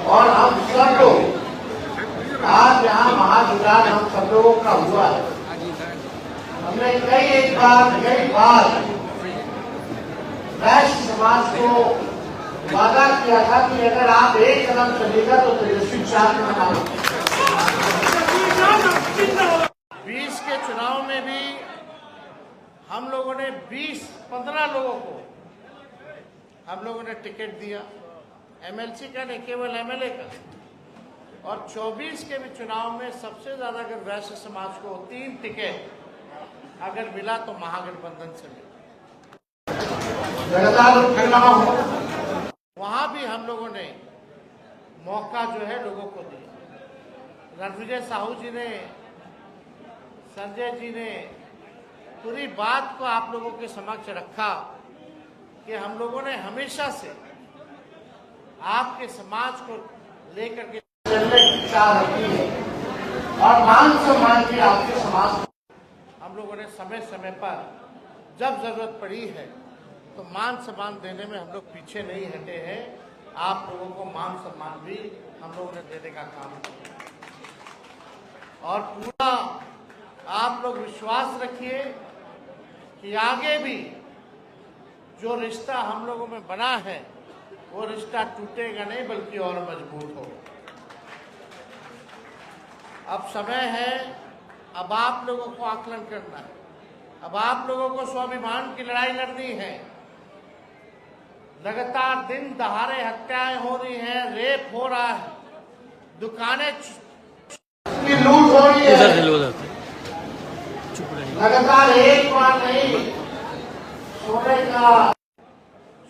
और हम सब लोग आज यहाँ महाजुटान हम सब लोगों का हुआ है। हमने कई बार वैश्य समाज को वादा किया था कि अगर आप एक कदम चलेगा तो तेजस्वी 4 कदम। 20 के चुनाव में भी हम लोगों ने 15 लोगों को हम लोगों ने टिकट दिया, एमएलसी का नहीं केवल एमएलए का। और 24 के भी चुनाव में सबसे ज्यादा अगर वैश्य समाज को 3 टिकट अगर मिला तो महागठबंधन से मिला। वहां भी हम लोगों ने मौका जो है लोगों को दिया। रणविजय साहू जी ने, संजय जी ने पूरी बात को आप लोगों के समक्ष रखा कि हम लोगों ने हमेशा से आपके समाज को लेकर के चलने की इच्छा रखी है और मान सम्मान की आपके समाज हम लोगों ने समय समय पर जब जरूरत पड़ी है तो मान सम्मान देने में हम लोग पीछे नहीं हटे हैं। आप लोगों को मान सम्मान भी हम लोगों ने देने का काम किया और पूरा आप लोग विश्वास रखिए कि आगे भी जो रिश्ता हम लोगों में बना है वो रिश्ता टूटेगा नहीं बल्कि और मजबूत होगा। अब समय है, अब आप लोगों को आकलन करना है, अब आप लोगों को स्वाभिमान की लड़ाई लड़नी है। लगातार दिन दहाड़े हत्याएं हो रही हैं, रेप हो रहा है, दुकानें लूट हो रही है, लगातार एक बार नहीं सोने का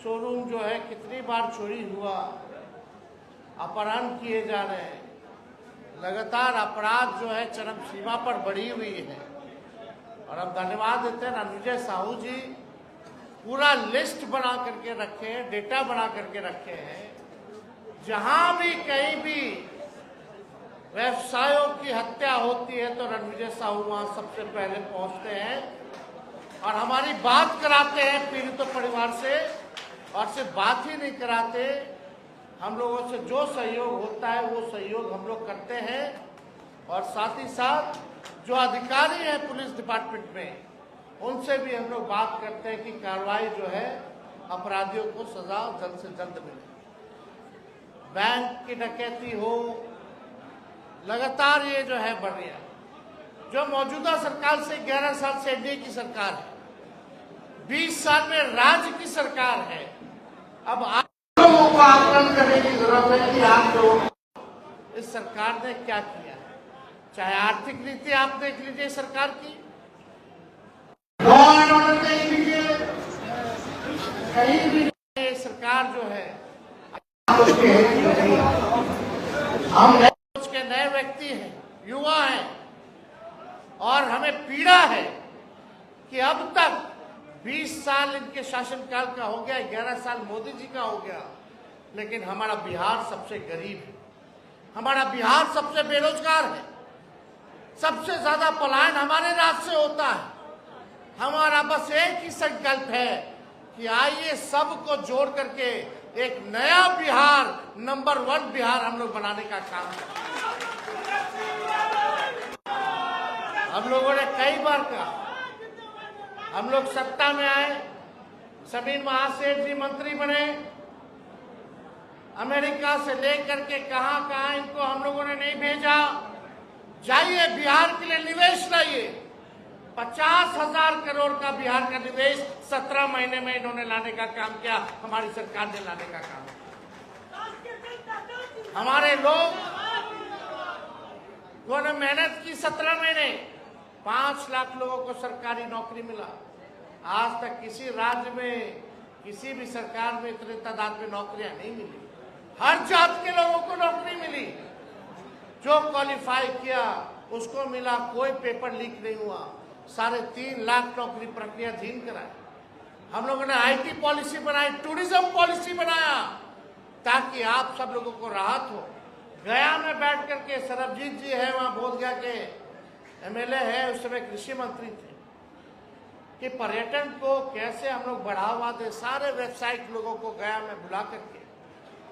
शोरूम जो है कितनी बार चोरी हुआ, अपहरण किए जा रहे हैं, लगातार अपराध जो है चरम सीमा पर बढ़ी हुई है। और हम धन्यवाद देते हैं रणविजय साहू जी, पूरा लिस्ट बना करके रखे हैं, डेटा बना करके रखे हैं। जहां भी कहीं भी व्यवसायों की हत्या होती है तो रणविजय साहू वहां सबसे पहले पहुंचते हैं और हमारी बात कराते हैं पीड़ितों परिवार से। और सिर्फ बात ही नहीं कराते, हम लोगों से जो सहयोग होता है वो सहयोग हम लोग करते हैं। और साथ ही साथ जो अधिकारी हैं पुलिस डिपार्टमेंट में उनसे भी हम लोग बात करते हैं कि कार्रवाई जो है अपराधियों को सजा जल्द से जल्द मिले। बैंक की डकैती हो, लगातार ये जो है बढ़ रही है। जो मौजूदा सरकार से 11 साल से एनडीए की सरकार है, 20 साल में राज्य की सरकार है। अब आप लोगों को आकलन करने की जरूरत है कि आप लोग इस सरकार ने क्या किया है। चाहे आर्थिक नीति आप देख लीजिए सरकार की, लॉ एंड ऑर्डर देख लीजिए, कहीं भी ये सरकार जो है हम के नए व्यक्ति हैं, युवा हैं और हमें पीड़ा है कि अब तक 20 साल इनके शासनकाल का हो गया, 11 साल मोदी जी का हो गया, लेकिन हमारा बिहार सबसे गरीब है, हमारा बिहार सबसे बेरोजगार है, सबसे ज्यादा पलायन हमारे राज्य से होता है। हमारा बस एक ही संकल्प है कि आइए सबको जोड़ करके एक नया बिहार, नंबर 1 बिहार हम लोग बनाने का काम करें। हम लोगों ने कई बार कहा, हम लोग सत्ता में आए, समीर महासेठ जी मंत्री बने, अमेरिका से लेकर के कहां इनको हम लोगों ने नहीं भेजा। जाइए बिहार के लिए निवेश लाइए, 50,000 करोड़ का बिहार का निवेश 17 महीने में इन्होंने लाने का काम किया, हमारी सरकार ने लाने का काम किया। हमारे लोग उन्होंने मेहनत की, 17 महीने 5 लाख लोगों को सरकारी नौकरी मिला। आज तक किसी राज्य में, किसी भी सरकार में इतने तादाद में नौकरियां नहीं मिली। हर जात के लोगों को नौकरी मिली, जो क्वालिफाई किया उसको मिला, कोई पेपर लीक नहीं हुआ। 3.5 लाख नौकरी प्रक्रियाधीन कराए। हम लोगों ने आईटी पॉलिसी बनाई, टूरिज्म पॉलिसी बनाया ताकि आप सब लोगों को राहत हो। गया में बैठ करके सरबजीत जी है वहां, बोधगया के एमएलए है, उस समय कृषि मंत्री थे, कि पर्यटन को कैसे हम लोग बढ़ावा दें। सारे व्यावसायिक लोगों को गया में बुला करके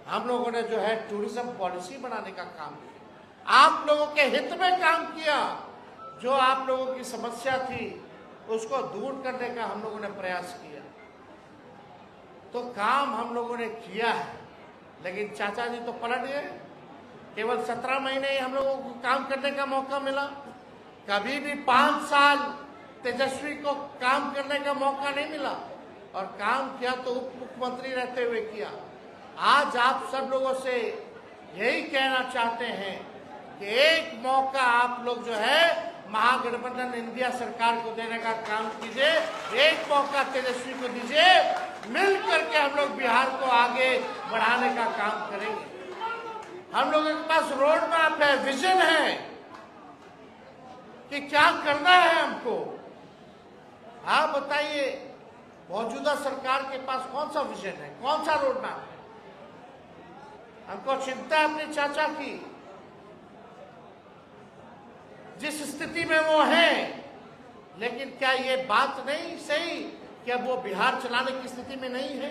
हम लोगों ने जो है टूरिज्म पॉलिसी बनाने का काम किया, आप लोगों के हित में काम किया। जो आप लोगों की समस्या थी उसको दूर करने का हम लोगों ने प्रयास किया, तो काम हम लोगों ने किया है। लेकिन चाचा जी तो पलट गए। केवल 17 महीने ही हम लोगों को काम करने का मौका मिला। कभी भी 5 साल तेजस्वी को काम करने का मौका नहीं मिला, और काम किया तो उप मुख्यमंत्री रहते हुए किया। आज आप सब लोगों से यही कहना चाहते हैं कि एक मौका आप लोग जो है महागठबंधन इंडिया सरकार को देने का काम कीजिए, एक मौका तेजस्वी को दीजिए, मिल करके हम लोग बिहार को आगे बढ़ाने का काम करेंगे। हम लोगों के पास रोड मैप है, विजन है कि क्या करना है हमको। आप बताइए, मौजूदा सरकार के पास कौन सा विजन है, कौन सा रोड मैप है? हमको चिंता है अपने चाचा की, जिस स्थिति में वो हैं। लेकिन क्या ये बात नहीं सही कि अब वो बिहार चलाने की स्थिति में नहीं है?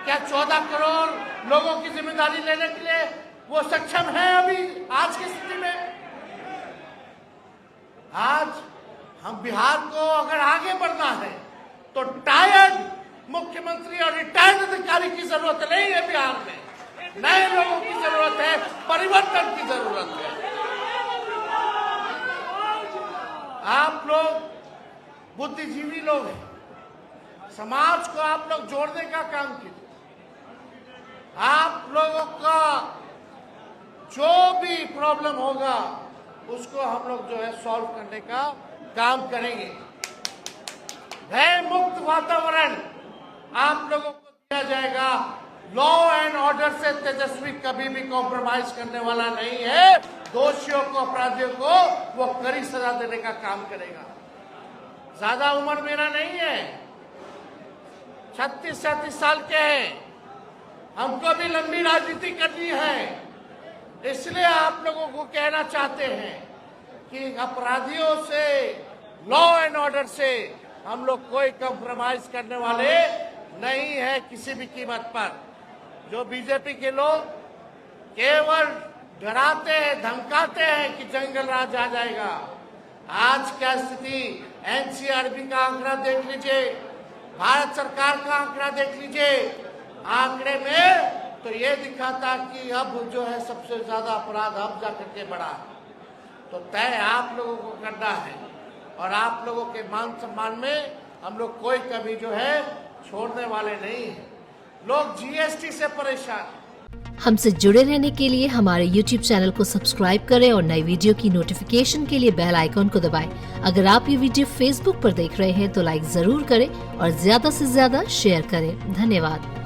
क्या 14 करोड़ लोगों की जिम्मेदारी लेने के लिए वो सक्षम है अभी आज की स्थिति में? आज हम बिहार को अगर आगे बढ़ना है तो टायर्ड मुख्यमंत्री और रिटायर्ड अधिकारी की जरूरत नहीं है। बिहार में नए लोगों की जरूरत है, परिवर्तन की जरूरत है। आप लोग बुद्धिजीवी लोग हैं, समाज को आप लोग जोड़ने का काम कीजिए। आप लोगों का जो भी प्रॉब्लम होगा उसको हम लोग जो है सॉल्व करने का काम करेंगे। भय मुक्त वातावरण आप लोगों को दिया जाएगा। लॉ एंड ऑर्डर से तेजस्वी कभी भी कॉम्प्रोमाइज करने वाला नहीं है। दोषियों को, अपराधियों को वो कड़ी सजा देने का काम करेगा। ज्यादा उम्र मेरा नहीं है, 36-37 साल के हैं। हमको भी लंबी राजनीति करनी है, इसलिए आप लोगों को कहना चाहते हैं कि अपराधियों से, लॉ एंड ऑर्डर से हम लोग कोई कॉम्प्रोमाइज करने वाले नहीं है किसी भी कीमत पर। जो बीजेपी के लोग केवल डराते हैं, धमकाते हैं कि जंगल राज आ जाएगा। आज क्या स्थिति, एनसीआरबी का आंकड़ा देख लीजिए, भारत सरकार का आंकड़ा देख लीजिए। आंकड़े में तो ये दिखाता कि अब जो है सबसे ज्यादा अपराध अब जाकर के बढ़ा है। तो तय आप लोगों को करना है, और आप लोगों के मान सम्मान में हम लोग कोई कभी जो है छोड़ने वाले नहीं हैं। लोग जीएसटी से परेशान। हमसे जुड़े रहने के लिए हमारे YouTube चैनल को सब्सक्राइब करें और नई वीडियो की नोटिफिकेशन के लिए बेल आइकॉन को दबाएं। अगर आप ये वीडियो Facebook पर देख रहे हैं तो लाइक जरूर करें और ज्यादा से ज्यादा शेयर करें। धन्यवाद।